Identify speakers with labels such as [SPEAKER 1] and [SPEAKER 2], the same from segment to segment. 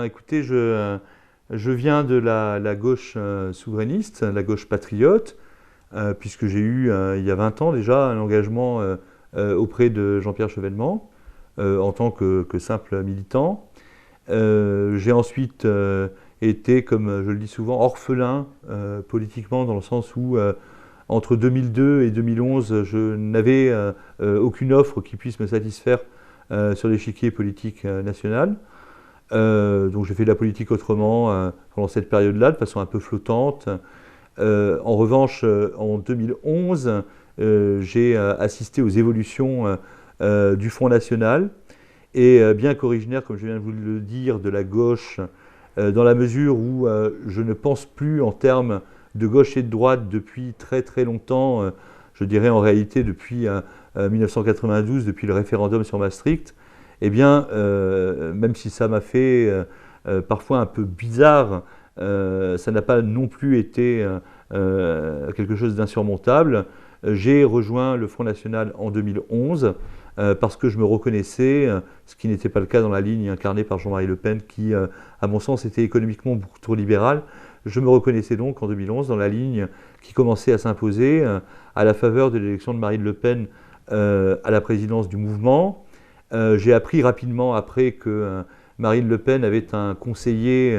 [SPEAKER 1] écoutez, je viens de la gauche souverainiste, la gauche patriote, puisque j'ai eu, il y a 20 ans déjà, un engagement auprès de Jean-Pierre Chevènement, en tant que simple militant. J'ai ensuite été, comme je le dis souvent, orphelin politiquement, dans le sens où, entre 2002 et 2011, je n'avais aucune offre qui puisse me satisfaire sur l'échiquier politique national. Donc j'ai fait de la politique autrement pendant cette période-là, de façon un peu flottante. En revanche, en 2011, j'ai assisté aux évolutions du Front National, et bien qu'originaire, comme je viens de vous le dire, de la gauche, dans la mesure où je ne pense plus en termes de gauche et de droite depuis très très longtemps, je dirais en réalité depuis 1992, depuis le référendum sur Maastricht. Eh bien, même si ça m'a fait parfois un peu bizarre, ça n'a pas non plus été quelque chose d'insurmontable. J'ai rejoint le Front National en 2011 parce que je me reconnaissais, ce qui n'était pas le cas dans la ligne incarnée par Jean-Marie Le Pen, qui, à mon sens, était économiquement beaucoup trop libérale. Je me reconnaissais donc en 2011 dans la ligne qui commençait à s'imposer à la faveur de l'élection de Marine Le Pen à la présidence du mouvement. J'ai appris rapidement après que Marine Le Pen avait un conseiller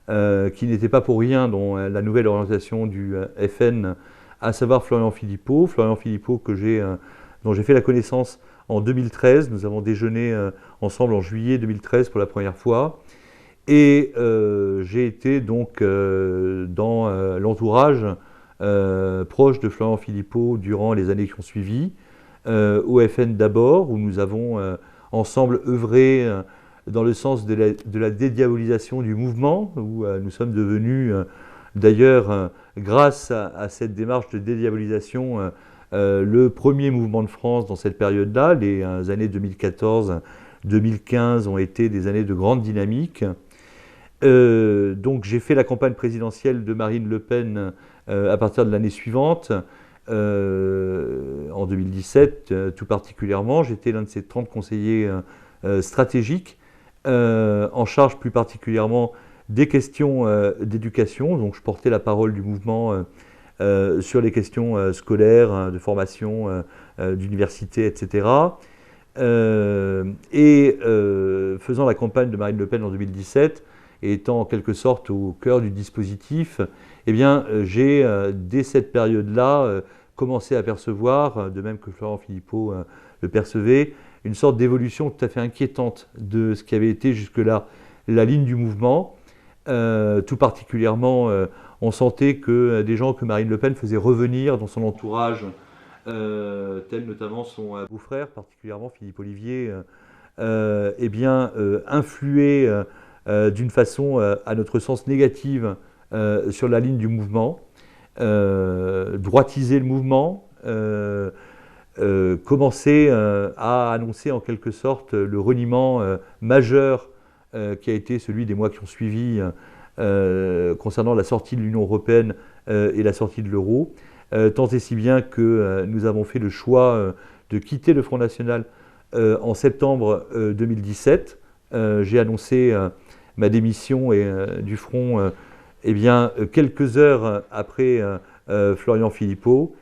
[SPEAKER 1] qui n'était pas pour rien dans la nouvelle orientation du FN, à savoir Florian Philippot. Florian Philippot dont j'ai fait la connaissance en 2013. Nous avons déjeuné ensemble en juillet 2013 pour la première fois. Et j'ai été donc dans l'entourage proche de Florian Philippot durant les années qui ont suivi, au FN d'abord, où nous avons ensemble œuvré dans le sens de la dédiabolisation du mouvement, où nous sommes devenus, d'ailleurs, grâce à cette démarche de dédiabolisation, le premier mouvement de France dans cette période-là. Les années 2014-2015 ont été des années de grande dynamique. Donc j'ai fait la campagne présidentielle de Marine Le Pen à partir de l'année suivante, en 2017 tout particulièrement. J'étais l'un de ses 30 conseillers stratégiques, en charge plus particulièrement des questions d'éducation. Donc je portais la parole du mouvement sur les questions scolaires, de formation, d'université, etc. Faisant la campagne de Marine Le Pen en 2017, et étant en quelque sorte au cœur du dispositif, eh bien, j'ai, dès cette période-là, commencé à percevoir, de même que Florian Philippot le percevait, une sorte d'évolution tout à fait inquiétante de ce qui avait été jusque-là la ligne du mouvement. Tout particulièrement, on sentait que des gens que Marine Le Pen faisait revenir dans son entourage, tels notamment son beau-frère, particulièrement Philippe Ollivier, eh bien, influaient d'une façon, à notre sens, négative sur la ligne du mouvement, droitiser le mouvement, commencer à annoncer en quelque sorte le reniement majeur qui a été celui des mois qui ont suivi concernant la sortie de l'Union européenne et la sortie de l'euro, tant et si bien que nous avons fait le choix de quitter le Front National en septembre 2017. J'ai annoncé ma démission du Front eh bien, quelques heures après Florian Philippot.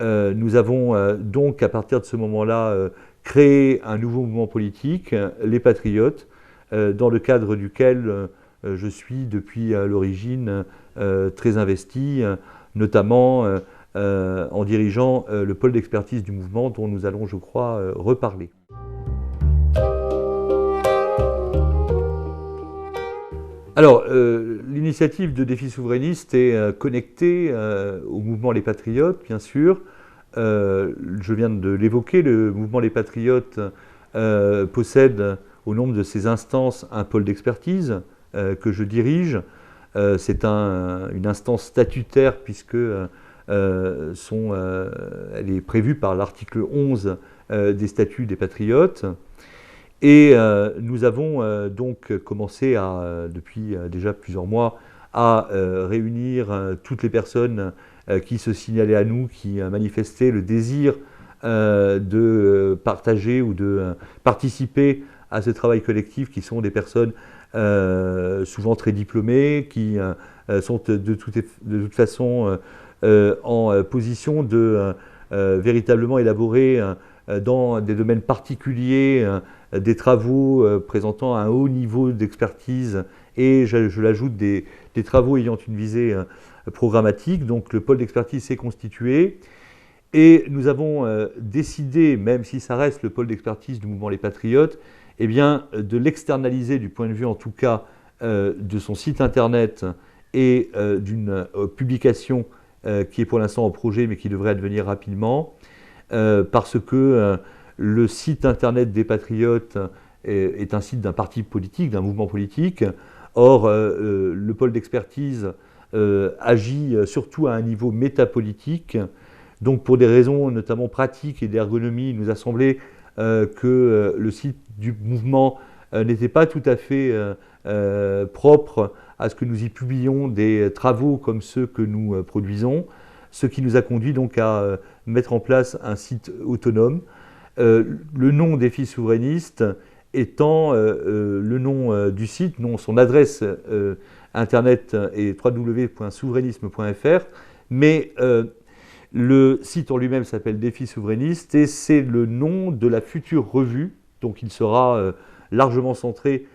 [SPEAKER 1] Nous avons donc, à partir de ce moment-là, créé un nouveau mouvement politique, les Patriotes, dans le cadre duquel je suis depuis l'origine très investi, notamment en dirigeant le pôle d'expertise du mouvement dont nous allons, je crois, reparler. Alors, l'initiative de Défi Souverainiste est connectée au mouvement Les Patriotes, bien sûr. Je viens de l'évoquer, le mouvement Les Patriotes possède au nombre de ses instances un pôle d'expertise que je dirige. C'est une instance statutaire puisque elle est prévue par l'article 11 des statuts des Patriotes. Et nous avons donc commencé depuis déjà plusieurs mois à réunir toutes les personnes qui se signalaient à nous, qui manifestaient le désir de partager ou de participer à ce travail collectif, qui sont des personnes souvent très diplômées, qui sont de toute façon en position de véritablement élaborer dans des domaines particuliers des travaux présentant un haut niveau d'expertise et, je l'ajoute, des travaux ayant une visée programmatique. Donc le pôle d'expertise s'est constitué et nous avons décidé, même si ça reste le pôle d'expertise du mouvement Les Patriotes, eh bien, de l'externaliser du point de vue en tout cas de son site internet et d'une publication qui est pour l'instant en projet mais qui devrait advenir rapidement, parce que le site internet des Patriotes est un site d'un parti politique, d'un mouvement politique. Or, le pôle d'expertise agit surtout à un niveau métapolitique. Donc, pour des raisons notamment pratiques et d'ergonomie, il nous a semblé que le site du mouvement n'était pas tout à fait propre à ce que nous y publions des travaux comme ceux que nous produisons, ce qui nous a conduit donc à mettre en place un site autonome. Le nom Défi souverainiste étant le nom du site, son adresse internet est www.souverainisme.fr, mais le site en lui-même s'appelle Défi souverainiste et c'est le nom de la future revue, donc il sera largement centré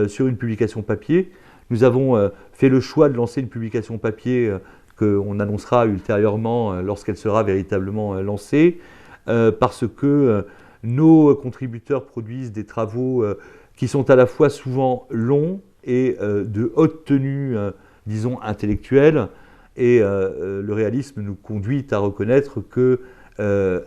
[SPEAKER 1] sur une publication papier. Nous avons fait le choix de lancer une publication papier qu'on annoncera ultérieurement lorsqu'elle sera véritablement lancée, parce que nos contributeurs produisent des travaux qui sont à la fois souvent longs et de haute tenue, disons, intellectuelle. Et le réalisme nous conduit à reconnaître que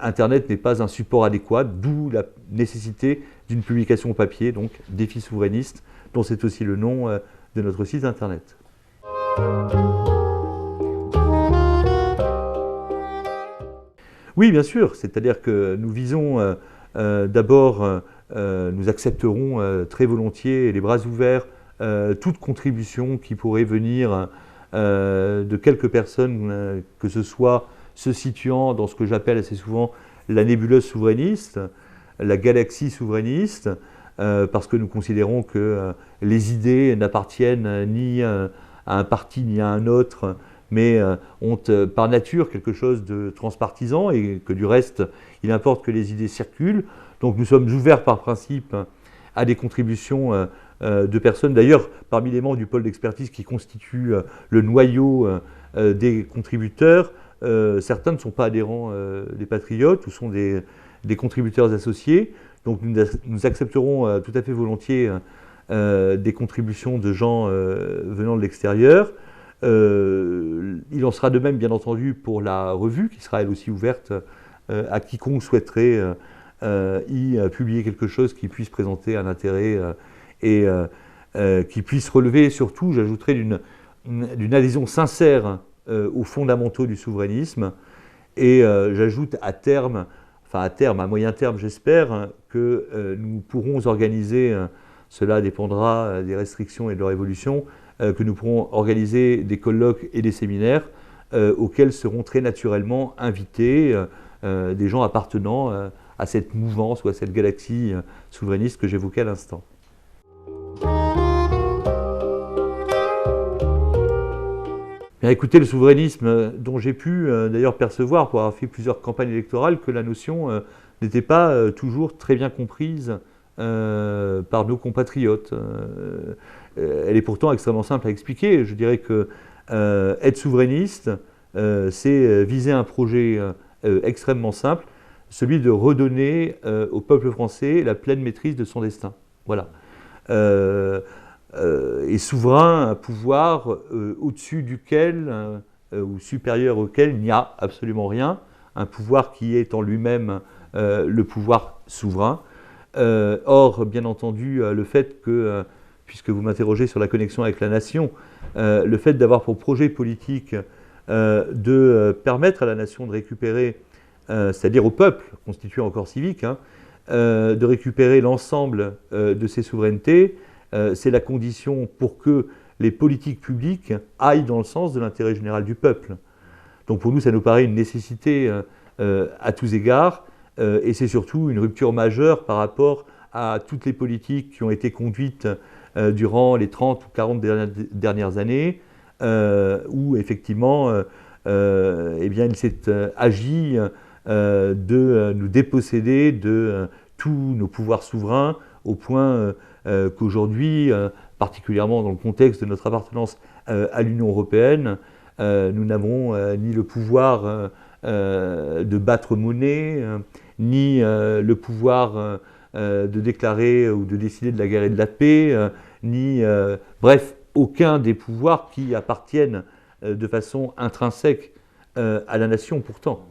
[SPEAKER 1] Internet n'est pas un support adéquat, d'où la nécessité d'une publication papier, donc Défi souverainiste, dont c'est aussi le nom de notre site Internet. Oui, bien sûr, c'est-à-dire que nous visons d'abord, nous accepterons très volontiers les bras ouverts toute contribution qui pourrait venir de quelques personnes, que ce soit se situant dans ce que j'appelle assez souvent la nébuleuse souverainiste, la galaxie souverainiste, parce que nous considérons que les idées n'appartiennent ni à un parti ni à un autre, mais ont par nature quelque chose de transpartisan et que du reste, il importe que les idées circulent. Donc nous sommes ouverts par principe à des contributions de personnes. D'ailleurs, parmi les membres du pôle d'expertise qui constituent le noyau des contributeurs, certains ne sont pas adhérents des Patriotes ou sont des contributeurs associés. Donc nous accepterons tout à fait volontiers des contributions de gens venant de l'extérieur. Il en sera de même, bien entendu, pour la revue, qui sera elle aussi ouverte à quiconque souhaiterait y publier quelque chose qui puisse présenter un intérêt et qui puisse relever surtout, j'ajouterais, d'une adhésion sincère aux fondamentaux du souverainisme. Et j'ajoute à terme, à moyen terme, j'espère, que nous pourrons organiser, cela dépendra des restrictions et de leur évolution, que nous pourrons organiser des colloques et des séminaires auxquels seront très naturellement invités des gens appartenant à cette mouvance ou à cette galaxie souverainiste que j'évoquais à l'instant. Bien, écoutez, le souverainisme dont j'ai pu d'ailleurs percevoir, pour avoir fait plusieurs campagnes électorales, que la notion n'était pas toujours très bien comprise par nos compatriotes. Elle est pourtant extrêmement simple à expliquer. Je dirais que être souverainiste, c'est viser un projet extrêmement simple, celui de redonner au peuple français la pleine maîtrise de son destin. Voilà. Et souverain, un pouvoir au-dessus duquel, ou supérieur auquel, il n'y a absolument rien. Un pouvoir qui est en lui-même le pouvoir souverain. Or, bien entendu, le fait que, puisque vous m'interrogez sur la connexion avec la nation, le fait d'avoir pour projet politique de permettre à la nation de récupérer, c'est-à-dire au peuple constitué en corps civique, de récupérer l'ensemble de ses souverainetés, c'est la condition pour que les politiques publiques aillent dans le sens de l'intérêt général du peuple. Donc pour nous, ça nous paraît une nécessité à tous égards, et c'est surtout une rupture majeure par rapport à toutes les politiques qui ont été conduites durant les 30 ou 40 dernières années, où effectivement, eh bien, il s'est agi de nous déposséder de tous nos pouvoirs souverains, au point qu'aujourd'hui, particulièrement dans le contexte de notre appartenance à l'Union européenne, nous n'avons ni le pouvoir de battre monnaie, ni le pouvoir de déclarer ou de décider de la guerre et de la paix, ni, bref, aucun des pouvoirs qui appartiennent de façon intrinsèque à la nation pourtant.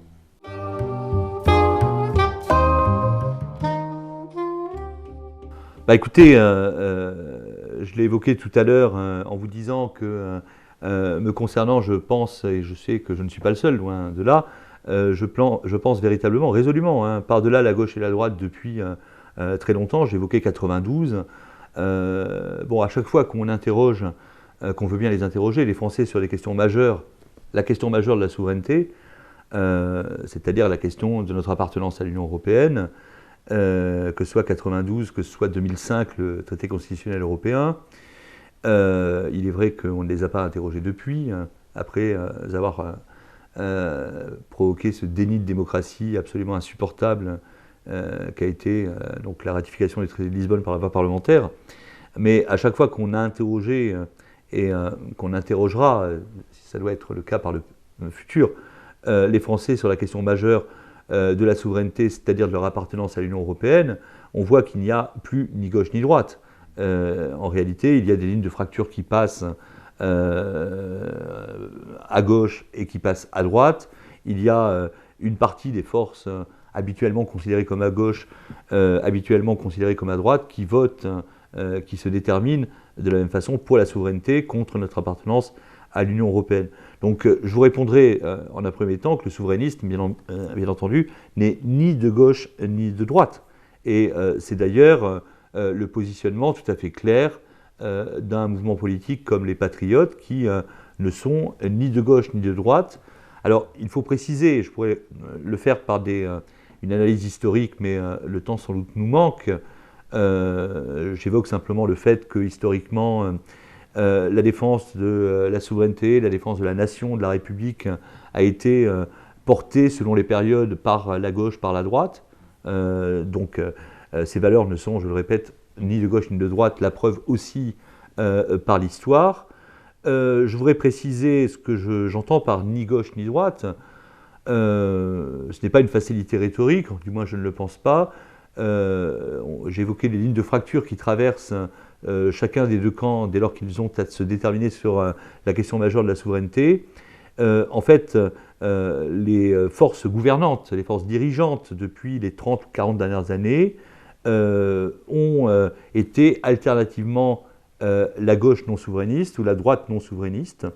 [SPEAKER 1] Bah écoutez, je l'ai évoqué tout à l'heure en vous disant que me concernant, je pense, et je sais que je ne suis pas le seul, loin de là, je pense véritablement, résolument, hein, par-delà la gauche et la droite depuis très longtemps. J'ai évoqué 92. Bon, à chaque fois qu'on interroge, qu'on veut bien les interroger, les Français sur des questions majeures, la question majeure de la souveraineté, c'est-à-dire la question de notre appartenance à l'Union européenne, que ce soit 92, que ce soit 2005, le traité constitutionnel européen. Il est vrai qu'on ne les a pas interrogés depuis, après avoir provoqué ce déni de démocratie absolument insupportable qu'a été donc la ratification du traité de Lisbonne par la voie parlementaire. Mais à chaque fois qu'on a interrogé et qu'on interrogera, si ça doit être le cas par le futur, les Français sur la question majeure de la souveraineté, c'est-à-dire de leur appartenance à l'Union européenne, on voit qu'il n'y a plus ni gauche ni droite. En réalité, il y a des lignes de fracture qui passent à gauche et qui passent à droite. Il y a une partie des forces habituellement considérées comme à gauche, habituellement considérées comme à droite, qui votent, qui se déterminent de la même façon pour la souveraineté contre notre appartenance à l'Union européenne. Donc je vous répondrai en un premier temps que le souverainisme, bien entendu, n'est ni de gauche ni de droite. Et c'est d'ailleurs le positionnement tout à fait clair d'un mouvement politique comme les Patriotes qui ne sont ni de gauche ni de droite. Alors il faut préciser, je pourrais le faire par une analyse historique, mais le temps sans doute nous manque. J'évoque simplement le fait que historiquement, la défense de la souveraineté, la défense de la nation, de la République a été portée selon les périodes par la gauche, par la droite. Donc ces valeurs ne sont, je le répète, ni de gauche ni de droite, la preuve aussi par l'histoire. Je voudrais préciser ce que j'entends par ni gauche ni droite. Ce n'est pas une facilité rhétorique, du moins je ne le pense pas. J'ai évoqué les lignes de fracture qui traversent chacun des deux camps dès lors qu'ils ont à se déterminer sur la question majeure de la souveraineté. En fait, les forces gouvernantes, les forces dirigeantes depuis les 30 ou 40 dernières années ont été alternativement la gauche non souverainiste ou la droite non souverainiste.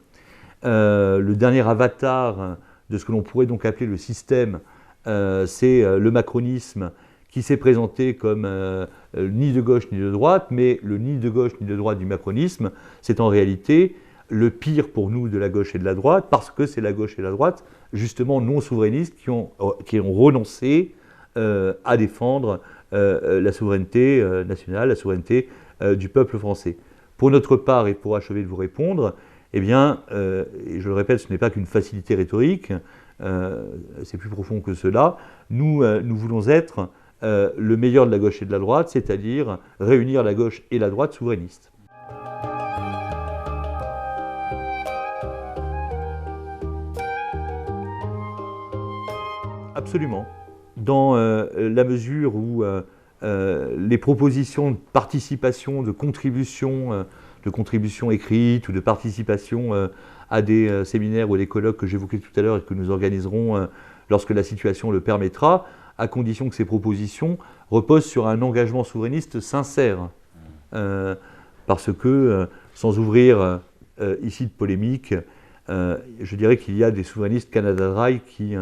[SPEAKER 1] Le dernier avatar de ce que l'on pourrait donc appeler le système, c'est le macronisme qui s'est présenté comme ni de gauche ni de droite, mais le ni de gauche ni de droite du macronisme, c'est en réalité le pire pour nous de la gauche et de la droite, parce que c'est la gauche et la droite, justement non souverainistes, qui ont renoncé à défendre la souveraineté nationale, la souveraineté du peuple français. Pour notre part, et pour achever de vous répondre, eh bien, et je le répète, ce n'est pas qu'une facilité rhétorique, c'est plus profond que cela, nous voulons être le meilleur de la gauche et de la droite, c'est-à-dire réunir la gauche et la droite souverainiste. Absolument. Dans la mesure où les propositions de participation, de contribution écrite ou de participation à des séminaires ou des colloques que j'évoquais tout à l'heure et que nous organiserons lorsque la situation le permettra, à condition que ces propositions reposent sur un engagement souverainiste sincère. Parce que, sans ouvrir ici de polémique, je dirais qu'il y a des souverainistes Canada Dry qui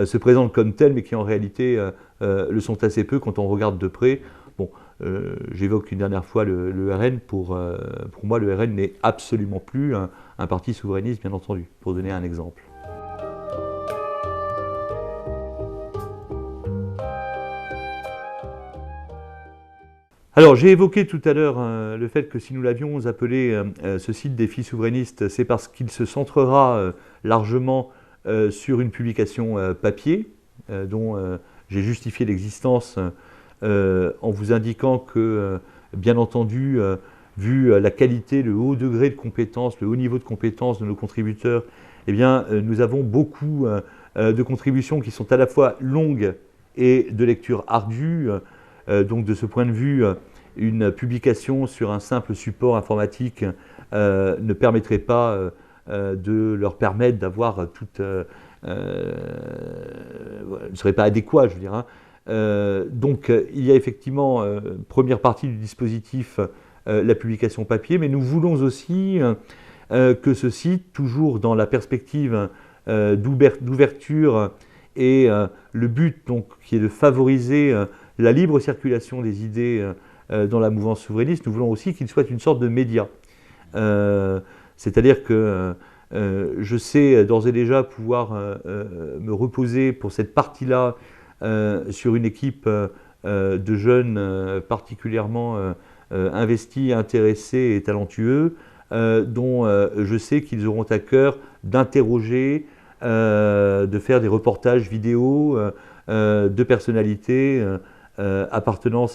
[SPEAKER 1] se présentent comme tels, mais qui en réalité le sont assez peu quand on regarde de près. Bon, j'évoque une dernière fois le RN. Pour moi, le RN n'est absolument plus un parti souverainiste, bien entendu, pour donner un exemple. Alors, j'ai évoqué tout à l'heure le fait que si nous l'avions appelé ce site Défis souverainistes, c'est parce qu'il se centrera largement sur une publication papier, dont j'ai justifié l'existence en vous indiquant que, bien entendu, vu la qualité, le haut degré de compétence, le haut niveau de compétence de nos contributeurs, eh bien, nous avons beaucoup de contributions qui sont à la fois longues et de lecture ardue. Donc, de ce point de vue, une publication sur un simple support informatique ne permettrait pas de leur permettre d'avoir toute... ne serait pas adéquat, je veux dire. Hein. Donc, il y a effectivement, première partie du dispositif, la publication papier, mais nous voulons aussi que ce site, toujours dans la perspective d'ouverture et le but donc, qui est de favoriser la libre circulation des idées dans la mouvance souverainiste, nous voulons aussi qu'il soit une sorte de média. C'est-à-dire que je sais d'ores et déjà pouvoir me reposer pour cette partie-là sur une équipe de jeunes particulièrement investis, intéressés et talentueux, dont je sais qu'ils auront à cœur d'interroger, de faire des reportages vidéo de personnalités appartenant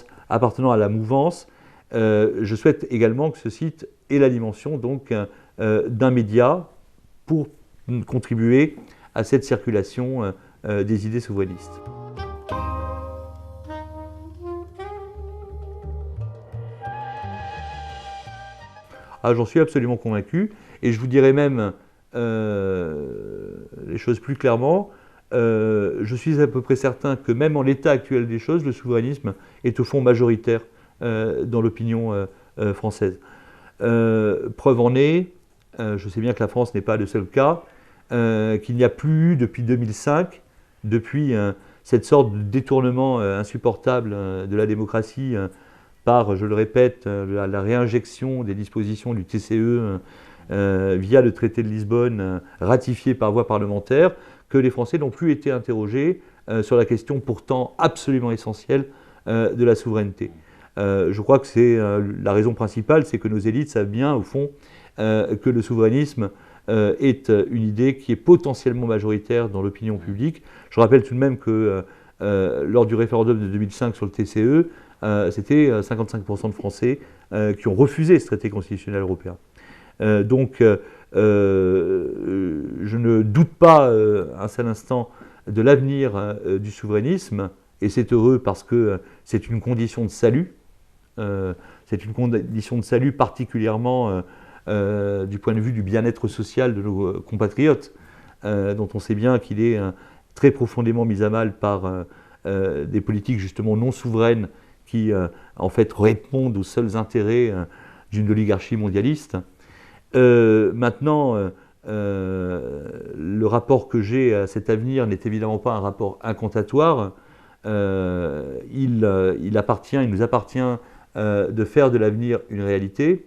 [SPEAKER 1] à la mouvance. Je souhaite également que ce site ait la dimension donc d'un média pour contribuer à cette circulation des idées souverainistes. Ah, j'en suis absolument convaincu, et je vous dirais même les choses plus clairement, je suis à peu près certain que même en l'état actuel des choses, le souverainisme est au fond majoritaire dans l'opinion française. Preuve en est, je sais bien que la France n'est pas le seul cas, qu'il n'y a plus eu depuis 2005, depuis cette sorte de détournement insupportable de la démocratie par, je le répète, la réinjection des dispositions du TCE via le traité de Lisbonne ratifié par voie parlementaire, que les Français n'ont plus été interrogés sur la question pourtant absolument essentielle de la souveraineté. Je crois que c'est la raison principale, c'est que nos élites savent bien, au fond, que le souverainisme est une idée qui est potentiellement majoritaire dans l'opinion publique. Je rappelle tout de même que lors du référendum de 2005 sur le TCE, c'était 55% de Français qui ont refusé ce traité constitutionnel européen. Donc, je ne doute pas un seul instant de l'avenir du souverainisme, et c'est heureux parce que c'est une condition de salut. C'est une condition de salut particulièrement du point de vue du bien-être social de nos compatriotes, dont on sait bien qu'il est très profondément mis à mal par des politiques justement non souveraines qui en fait répondent aux seuls intérêts d'une oligarchie mondialiste. Maintenant, le rapport que j'ai à cet avenir n'est évidemment pas un rapport incantatoire. Il nous appartient de faire de l'avenir une réalité,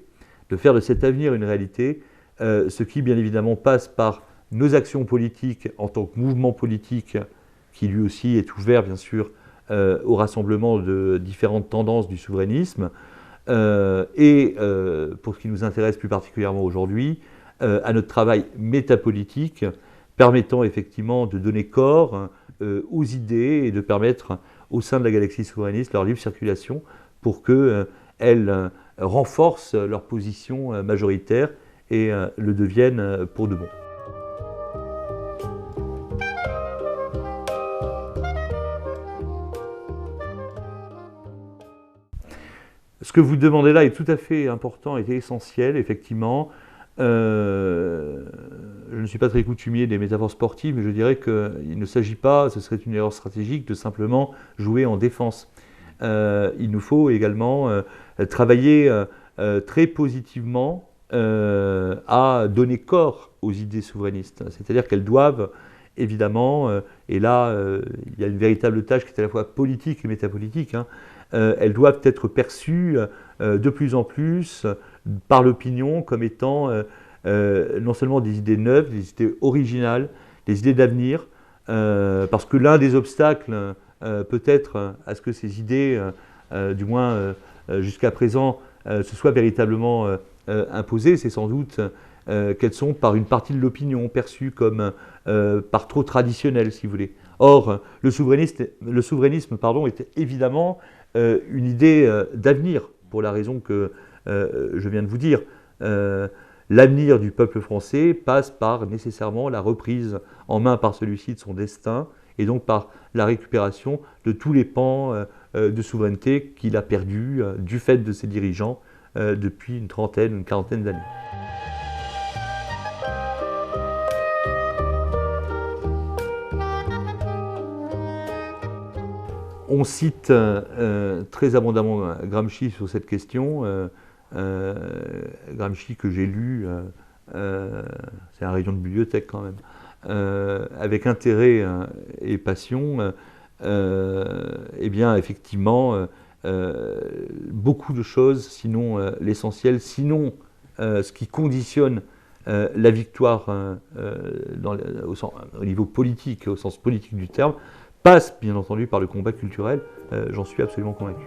[SPEAKER 1] de faire de cet avenir une réalité, ce qui bien évidemment passe par nos actions politiques en tant que mouvement politique, qui lui aussi est ouvert bien sûr au rassemblement de différentes tendances du souverainisme, et pour ce qui nous intéresse plus particulièrement aujourd'hui, à notre travail métapolitique, permettant effectivement de donner corps aux idées et de permettre au sein de la galaxie souverainiste leur libre circulation pour qu'elles renforcent leur position majoritaire et le deviennent pour de bon. Ce que vous demandez là est tout à fait important et essentiel, effectivement. Je ne suis pas très coutumier des métaphores sportives, mais je dirais qu'il ne s'agit pas, ce serait une erreur stratégique, de simplement jouer en défense. Il nous faut également travailler très positivement à donner corps aux idées souverainistes. C'est-à-dire qu'elles doivent, évidemment, et là, il y a une véritable tâche qui est à la fois politique et métapolitique, hein, elles doivent être perçues de plus en plus par l'opinion comme étant non seulement des idées neuves, des idées originales, des idées d'avenir, parce que l'un des obstacles peut-être à ce que ces idées, du moins jusqu'à présent se soit véritablement imposée, c'est sans doute qu'elles sont par une partie de l'opinion perçues comme par trop traditionnelles, si vous voulez. Or, le souverainisme est évidemment une idée d'avenir, pour la raison que je viens de vous dire. L'avenir du peuple français passe par nécessairement la reprise en main par celui-ci de son destin, et donc par la récupération de tous les pans de souveraineté qu'il a perdus du fait de ses dirigeants depuis une trentaine, une quarantaine d'années. On cite très abondamment Gramsci sur cette question. Gramsci que j'ai lu, c'est un rayon de bibliothèque quand même, avec intérêt et passion. Eh bien, effectivement, beaucoup de choses, sinon l'essentiel, sinon ce qui conditionne la victoire au niveau politique, au sens politique du terme, passe bien entendu par le combat culturel, j'en suis absolument convaincu.